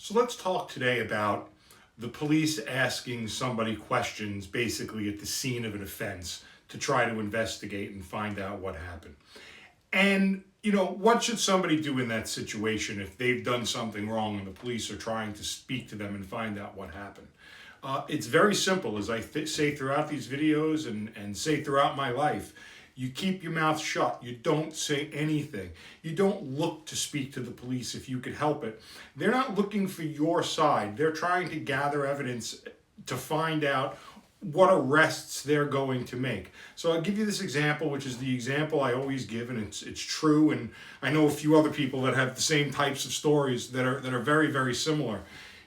So let's talk today about the police asking somebody questions basically at the scene of an offense to try to investigate and find out what happened. And, what should somebody do in that situation if they've done something wrong and the police are trying to speak to them and find out what happened? It's very simple, as I say throughout these videos and say throughout my life. You keep your mouth shut. You don't say anything. You don't look to speak to the police if you could help it. They're not looking for your side. They're trying to gather evidence to find out what arrests they're going to make. So I'll give you this example, which is the example I always give, and it's true. And I know a few other people that have the same types of stories that are very, very similar.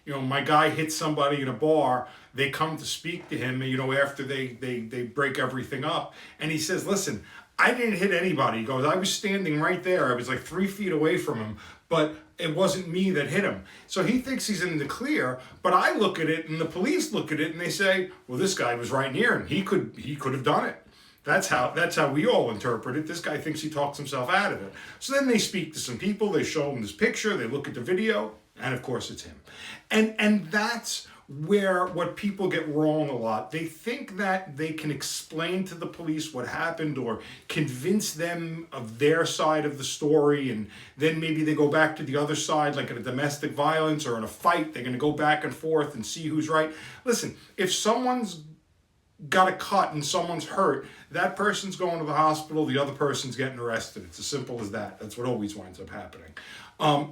My guy hits somebody in a bar. They come to speak to him, after they break everything up. And he says, listen, I didn't hit anybody. He goes, I was standing right there. I was like 3 feet away from him, but it wasn't me that hit him. So he thinks he's in the clear, but I look at it and the police look at it and they say, well, this guy was right near him. He could have done it. That's how we all interpret it. This guy thinks he talks himself out of it. So then they speak to some people. They show him this picture. They look at the video. And of course it's him. And that's where what people get wrong a lot. They think that they can explain to the police what happened or convince them of their side of the story, and then maybe they go back to the other side, like in a domestic violence or in a fight. They're going to go back and forth and see who's right. Listen, if someone's got a cut and someone's hurt, that person's going to the hospital, the other person's getting arrested. It's as simple as that. That's what always winds up happening.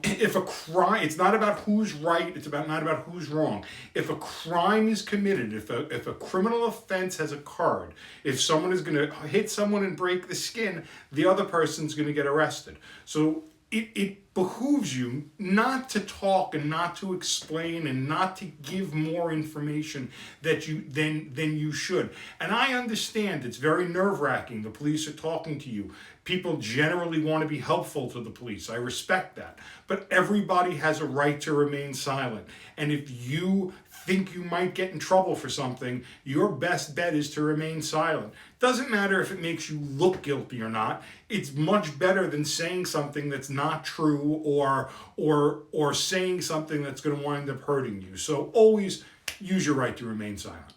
If a crime, it's not about who's right, it's not about who's wrong. If a crime is committed, if a criminal offense has occurred, if someone is going to hit someone and break the skin, the other person's going to get arrested. So it behooves you not to talk and not to explain and not to give more information than you should. And I understand it's very nerve-wracking. The police are talking to you. People generally want to be helpful to the police. I respect that. But everybody has a right to remain silent. And if you think you might get in trouble for something, your best bet is to remain silent. Doesn't matter if it makes you look guilty or not. It's much better than saying something that's not true or saying something that's going to wind up hurting you. So always use your right to remain silent.